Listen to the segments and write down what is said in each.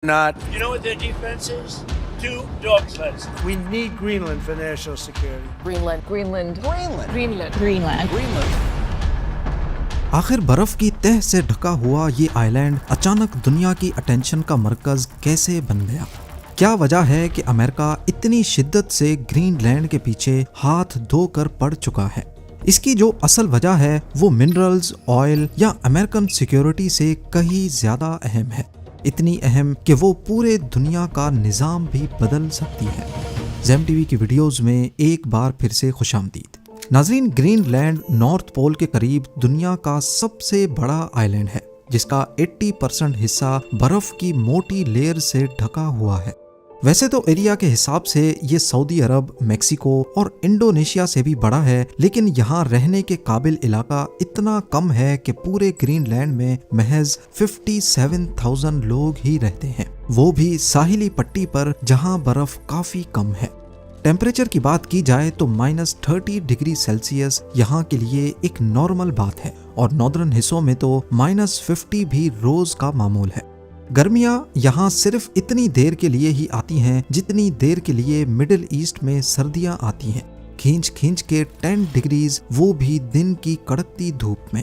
Not. You know what their defense is? 2 dog sleds. We need Greenland for national security. Greenland. Greenland. Greenland. Greenland. Greenland. Greenland. आखिर बर्फ की तह से ढका हुआ ये आइलैंड अचानक दुनिया की अटेंशन का मरकज कैसे बन गया? क्या वजह है कि अमेरिका इतनी शिद्दत से ग्रीनलैंड के पीछे हाथ धोकर पड़ चुका है? इसकी जो असल वजह है वो मिनरल्स, ऑयल या अमेरिकन सिक्योरिटी से कहीं ज्यादा अहम है। इतनी अहम कि वो पूरे दुनिया का निज़ाम भी बदल सकती है। ज़ेम टीवी की वीडियोस में एक बार फिर से खुशामदीद। नाज़रीन, ग्रीनलैंड नॉर्थ पोल के करीब दुनिया का सबसे बड़ा आइलैंड है जिसका 80% हिस्सा बर्फ की मोटी लेयर से ढका हुआ है। वैसे तो एरिया के हिसाब से ये सऊदी अरब, मेक्सिको और इंडोनेशिया से भी बड़ा है, लेकिन यहाँ रहने के काबिल इलाका इतना कम है कि पूरे ग्रीनलैंड में महज 57,000 लोग ही रहते हैं, वो भी साहिली पट्टी पर जहाँ बर्फ काफी कम है। टेम्परेचर की बात की जाए तो -30 डिग्री सेल्सियस यहाँ के लिए एक नॉर्मल बात है और नॉर्दर्न हिस्सों में तो -50 भी रोज का मामूल है। गर्मियां यहाँ सिर्फ इतनी देर के लिए ही आती हैं जितनी देर के लिए मिडिल ईस्ट में सर्दियां आती हैं, खींच खींच के 10 डिग्रीज, वो भी दिन की कड़कती धूप में।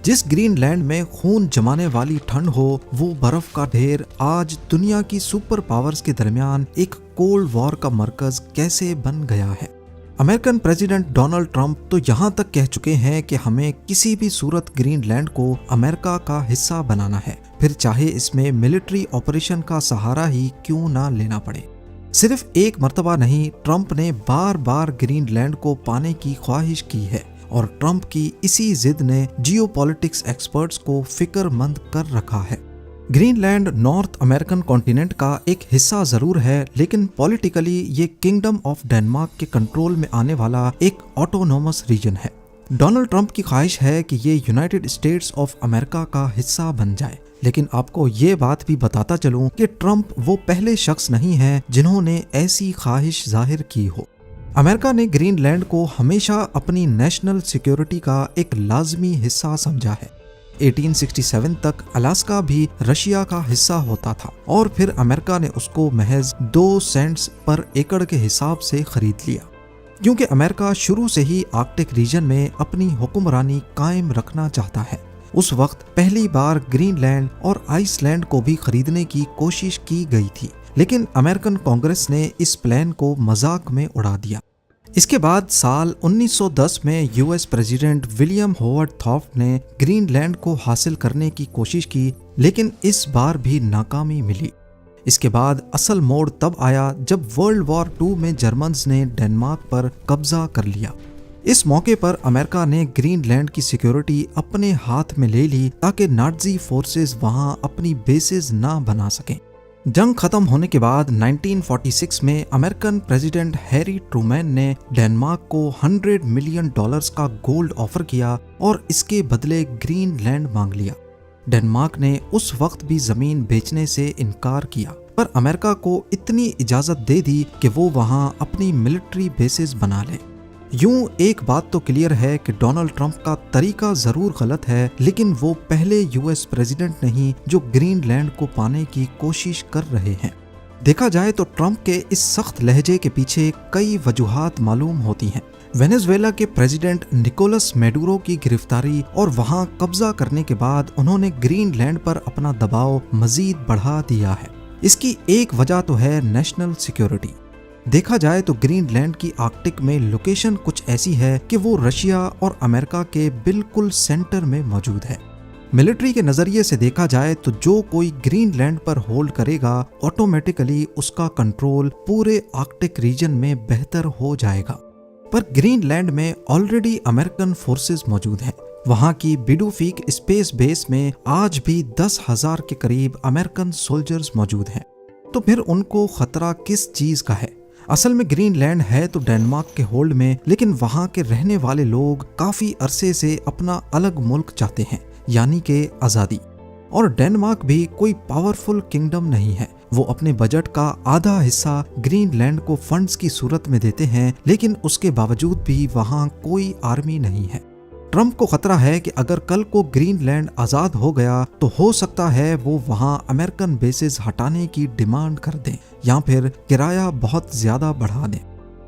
जिस ग्रीनलैंड में खून जमाने वाली ठंड हो, वो बर्फ का ढेर आज दुनिया की सुपर पावर्स के दरमियान एक कोल्ड वॉर का मरकज कैसे बन गया है? अमेरिकन प्रेसिडेंट डोनाल्ड ट्रंप तो यहाँ तक कह चुके हैं कि हमें किसी भी सूरत ग्रीनलैंड को अमेरिका का हिस्सा बनाना है, फिर चाहे इसमें मिलिट्री ऑपरेशन का सहारा ही क्यों ना लेना पड़े। सिर्फ एक मर्तबा नहीं, ट्रंप ने बार बार ग्रीनलैंड को पाने की ख्वाहिश की है और ट्रंप की इसी जिद ने जियोपॉलिटिक्स एक्सपर्ट्स को फिक्रमंद कर रखा है। ग्रीनलैंड नॉर्थ अमेरिकन कॉन्टिनेंट का एक हिस्सा जरूर है, लेकिन पॉलिटिकली ये किंगडम ऑफ डेनमार्क के कंट्रोल में आने वाला एक ऑटोनोमस रीजन है। डोनाल्ड ट्रंप की ख्वाहिश है कि ये यूनाइटेड स्टेट्स ऑफ अमेरिका का हिस्सा बन जाए, लेकिन आपको ये बात भी बताता चलूं कि ट्रंप वो पहले शख्स नहीं है जिन्होंने ऐसी ख्वाहिश जाहिर की हो। अमेरिका ने ग्रीनलैंड को हमेशा अपनी नेशनल सिक्योरिटी का एक लाजमी हिस्सा समझा है। 1867 तक अलास्का भी रशिया का हिस्सा होता था और फिर अमेरिका ने उसको महज 2 सेंट्स पर एकड़ के हिसाब से खरीद लिया, क्योंकि अमेरिका शुरू से ही आर्कटिक रीजन में अपनी हुक्मरानी कायम रखना चाहता है। उस वक्त पहली बार ग्रीनलैंड और आइसलैंड को भी खरीदने की कोशिश की गई थी, लेकिन अमेरिकन कांग्रेस ने इस प्लान को मजाक में उड़ा दिया। इसके बाद साल 1910 में यूएस प्रेसिडेंट विलियम होवर्ड थॉफ्ट ने ग्रीनलैंड को हासिल करने की कोशिश की, लेकिन इस बार भी नाकामी मिली। इसके बाद असल मोड़ तब आया जब वर्ल्ड वॉर 2 में जर्मन्स ने डेनमार्क पर कब्जा कर लिया। इस मौके पर अमेरिका ने ग्रीनलैंड की सिक्योरिटी अपने हाथ में ले ली ताकि नाज़ी फोर्सेस वहां अपनी बेसेस ना बना सकें। जंग खत्म होने के बाद 1946 में अमेरिकन प्रेसिडेंट हैरी ट्रूमैन ने डेनमार्क को $100 मिलियन का गोल्ड ऑफर किया और इसके बदले ग्रीनलैंड मांग लिया। डेनमार्क ने उस वक्त भी जमीन बेचने से इनकार किया, पर अमेरिका को इतनी इजाजत दे दी कि वो वहां अपनी मिलिट्री बेसेस बना ले। यूं एक बात तो क्लियर है कि डोनाल्ड ट्रंप का तरीका जरूर गलत है, लेकिन वो पहले यूएस प्रेसिडेंट नहीं जो ग्रीनलैंड को पाने की कोशिश कर रहे हैं। देखा जाए तो ट्रंप के इस सख्त लहजे के पीछे कई वजूहात मालूम होती हैं। वेनेजुएला के प्रेसिडेंट निकोलस मेडुरो की गिरफ्तारी और वहां कब्जा करने के बाद उन्होंने ग्रीनलैंड पर अपना दबाव मजीद बढ़ा दिया है। इसकी एक वजह तो है नेशनल सिक्योरिटी। देखा जाए तो ग्रीनलैंड की आर्कटिक में लोकेशन कुछ ऐसी है कि वो रशिया और अमेरिका के बिल्कुल सेंटर में मौजूद है। मिलिट्री के नजरिए से देखा जाए तो जो कोई ग्रीनलैंड पर होल्ड करेगा, ऑटोमेटिकली उसका कंट्रोल पूरे आर्कटिक रीजन में बेहतर हो जाएगा। पर ग्रीनलैंड में ऑलरेडी अमेरिकन फोर्सेस मौजूद हैं। वहां की बिडुफीक स्पेस बेस में आज भी 10,000 के करीब अमेरिकन सोल्जर्स मौजूद हैं। तो फिर उनको खतरा किस चीज का है? असल में ग्रीनलैंड है तो डेनमार्क के होल्ड में, लेकिन वहां के रहने वाले लोग काफी अरसे से अपना अलग मुल्क चाहते हैं, यानी कि आजादी। और डेनमार्क भी कोई पावरफुल किंगडम नहीं है। वो अपने बजट का आधा हिस्सा ग्रीनलैंड को फंड्स की सूरत में देते हैं, लेकिन उसके बावजूद भी वहां कोई आर्मी नहीं है। ट्रंप को खतरा है कि अगर कल को ग्रीनलैंड आजाद हो गया तो हो सकता है वो वहां अमेरिकन बेसेस हटाने की डिमांड कर दें या फिर किराया बहुत ज्यादा बढ़ा दें।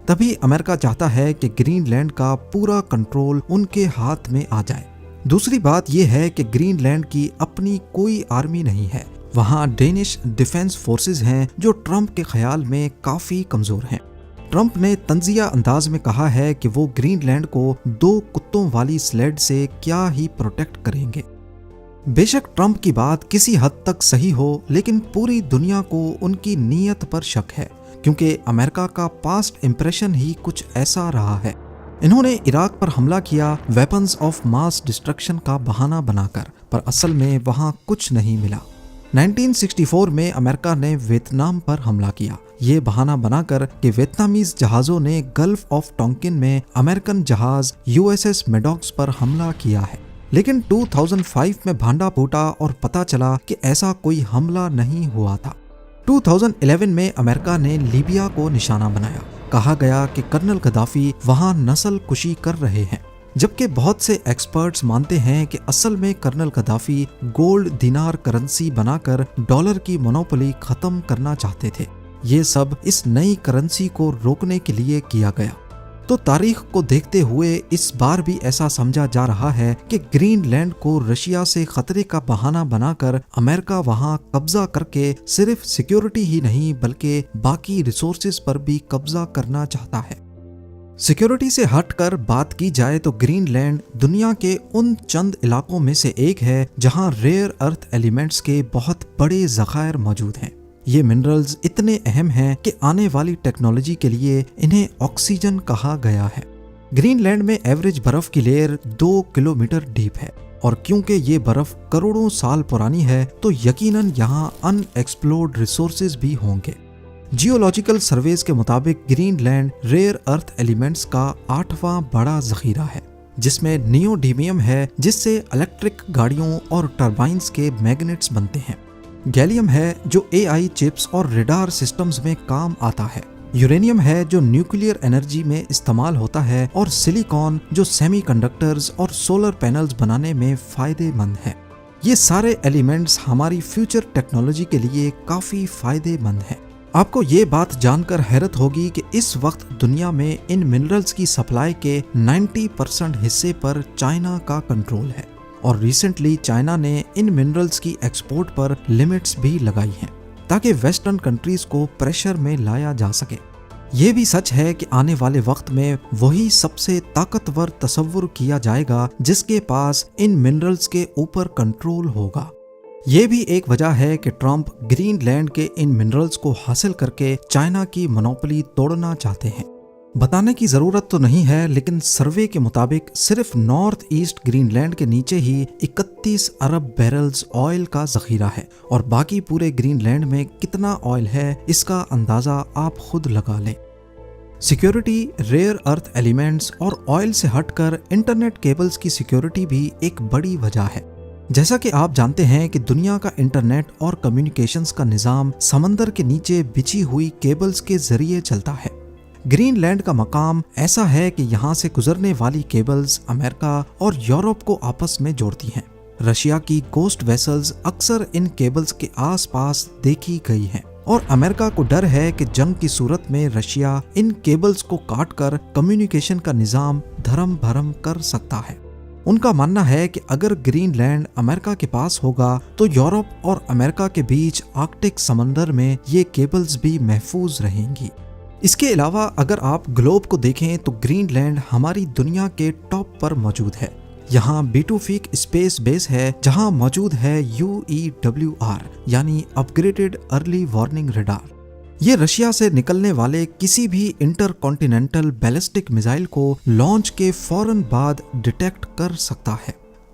तभी अमेरिका चाहता है कि ग्रीनलैंड का पूरा कंट्रोल उनके हाथ में आ जाए। दूसरी बात यह है कि ग्रीनलैंड की अपनी कोई आर्मी नहीं है, वहां डेनिश डिफेंस फोर्सेस हैं जो ट्रंप के ख्याल में काफी कमजोर हैं। ट्रंप ने तंजिया अंदाज में कहा है कि वो ग्रीनलैंड को 2 कुत्तों वाली स्लेड से क्या ही प्रोटेक्ट करेंगे। बेशक ट्रंप की बात किसी हद तक सही हो, लेकिन पूरी दुनिया को उनकी नीयत पर शक है, क्योंकि अमेरिका का पास्ट इंप्रेशन ही कुछ ऐसा रहा है। इन्होंने इराक पर हमला किया वेपन्स ऑफ मास डिस्ट्रक्शन का बहाना बनाकर, पर असल में वहां कुछ नहीं मिला। 1964 में अमेरिका ने वियतनाम पर हमला किया, ये बहाना बनाकर कि वियतनामीज जहाजों ने गल्फ ऑफ टोंकिन में अमेरिकन जहाज USS मेडॉक्स पर हमला किया है। लेकिन 2005 में भांडा फूटा और पता चला कि ऐसा कोई हमला नहीं हुआ था। 2011 में अमेरिका ने लीबिया को निशाना बनाया। कहा गया कि कर्नल गद्दाफी वहां नस्लकुशी कर रहे हैं, जबकि बहुत से एक्सपर्ट्स मानते हैं कि असल में कर्नल गद्दाफी गोल्ड दिनार करेंसी बनाकर डॉलर की मोनोपोली खत्म करना चाहते थे। ये सब इस नई करेंसी को रोकने के लिए किया गया। तो तारीख को देखते हुए इस बार भी ऐसा समझा जा रहा है कि ग्रीनलैंड को रशिया से खतरे का बहाना बनाकर अमेरिका वहां कब्जा करके सिर्फ सिक्योरिटी ही नहीं बल्कि बाकी रिसोर्सेज पर भी कब्जा करना चाहता है। सिक्योरिटी से हटकर बात की जाए तो ग्रीनलैंड दुनिया के उन चंद इलाकों में से एक है जहां रेयर अर्थ एलिमेंट्स के बहुत बड़े ज़खायर मौजूद हैं। ये मिनरल्स इतने अहम हैं कि आने वाली टेक्नोलॉजी के लिए इन्हें ऑक्सीजन कहा गया है। ग्रीनलैंड में एवरेज बर्फ की लेयर 2 किलोमीटर डीप है, और क्योंकि ये बर्फ करोड़ों साल पुरानी है तो यकीनन यहाँ अनएक्सप्लोर्ड रिसोर्सेज भी होंगे। जियोलॉजिकल सर्वेज के मुताबिक ग्रीनलैंड रेयर अर्थ एलिमेंट्स का 8वां बड़ा जखीरा है, जिसमें नियोडीमियम है जिससे इलेक्ट्रिक गाड़ियों और टरबाइन्स के मैग्नेट्स बनते हैं। गैलियम है जो AI चिप्स और रेडार सिस्टम्स में काम आता है। यूरेनियम है जो न्यूक्लियर एनर्जी में इस्तेमाल होता है, और सिलिकॉन जो सेमीकंडक्टर्स और सोलर पैनल्स बनाने में फायदेमंद है। ये सारे एलिमेंट्स हमारी फ्यूचर टेक्नोलॉजी के लिए काफी फायदेमंद हैं। आपको ये बात जानकर हैरत होगी कि इस वक्त दुनिया में इन मिनरल्स की सप्लाई के 90% हिस्से पर चाइना का कंट्रोल है, और रिसेंटली चाइना ने इन मिनरल्स की एक्सपोर्ट पर लिमिट्स भी लगाई हैं ताकि वेस्टर्न कंट्रीज को प्रेशर में लाया जा सके। ये भी सच है कि आने वाले वक्त में वही सबसे ताकतवर तस्वुर किया जाएगा जिसके पास इन मिनरल्स के ऊपर कंट्रोल होगा। ये भी एक वजह है कि ट्रंप ग्रीनलैंड के इन मिनरल्स को हासिल करके चाइना की मोनोपोली तोड़ना चाहते हैं। बताने की जरूरत तो नहीं है, लेकिन सर्वे के मुताबिक सिर्फ नॉर्थ ईस्ट ग्रीनलैंड के नीचे ही 31 अरब बैरल्स ऑयल का जखीरा है, और बाकी पूरे ग्रीनलैंड में कितना ऑयल है इसका अंदाजा आप खुद लगा लें। सिक्योरिटी, रेयर अर्थ एलिमेंट्स और ऑयल से हटकर इंटरनेट केबल्स की सिक्योरिटी भी एक बड़ी वजह है। जैसा कि आप जानते हैं कि दुनिया का इंटरनेट और कम्युनिकेशंस का निज़ाम समंदर के नीचे बिछी हुई केबल्स के जरिए चलता है। ग्रीनलैंड का मकाम ऐसा है कि यहाँ से गुजरने वाली केबल्स अमेरिका और यूरोप को आपस में जोड़ती हैं। रशिया की गोस्ट वेसल्स अक्सर इन केबल्स के आसपास देखी गई हैं, और अमेरिका को डर है कि जंग की सूरत में रशिया इन केबल्स को काटकर कम्युनिकेशन का निज़ाम धर्म भरम कर सकता है। उनका मानना है कि अगर ग्रीनलैंड अमेरिका के पास होगा तो यूरोप और अमेरिका के बीच आर्कटिक समंदर में ये केबल्स भी महफूज रहेंगी। इसके अलावा अगर आप ग्लोब को देखें तो ग्रीनलैंड हमारी दुनिया के टॉप पर मौजूद है। यहाँ बीटूफिक स्पेस बेस है जहाँ मौजूद है UEWR यानी अपग्रेडेड अर्ली वार्निंग रडार। ये रशिया से निकलने वाले किसी भी इंटरकॉन्टिनेंटल बैलिस्टिक मिसाइल को लॉन्च के फौरन बाद डिटेक्ट कर सकता है।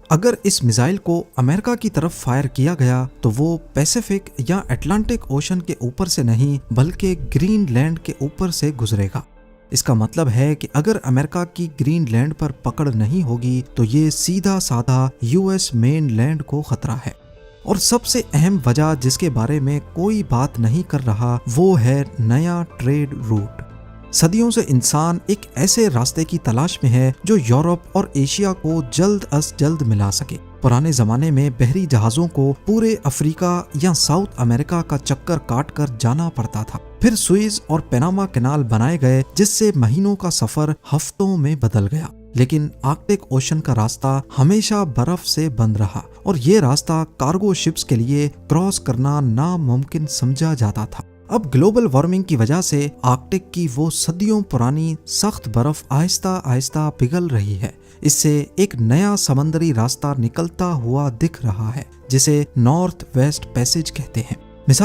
अगर इस मिसाइल को अमेरिका की तरफ फायर किया गया तो वो पैसिफिक या अटलांटिक ओशन के ऊपर से नहीं बल्कि ग्रीनलैंड के ऊपर से गुजरेगा। इसका मतलब है कि अगर अमेरिका की ग्रीनलैंड पर पकड़ नहीं होगी तो ये सीधा साधा US मेनलैंड को खतरा है। और सबसे अहम वजह जिसके बारे में कोई बात नहीं कर रहा वो है नया ट्रेड रूट। सदियों से इंसान एक ऐसे रास्ते की तलाश में है जो यूरोप और एशिया को जल्द अज जल्द मिला सके। पुराने जमाने में बहरी जहाजों को पूरे अफ्रीका या साउथ अमेरिका का चक्कर काट कर जाना पड़ता था। फिर सुइज और पनामा कैनाल बनाए गए जिससे महीनों का सफर हफ्तों में बदल गया। लेकिन आर्कटिक ओशन का रास्ता हमेशा बर्फ से बंद रहा और ये रास्ता कार्गो शिप्स के लिए क्रॉस करना नामुमकिन समझा जाता था। अब ग्लोबल वार्मिंग की वजह से आर्कटिक की वो सदियों पुरानी सख्त बर्फ आहिस्ता आहिस्ता पिघल रही है। इससे एक नया समंदरी रास्ता निकलता हुआ दिख रहा है जिसे नॉर्थ वेस्ट पैसेज कहते हैं।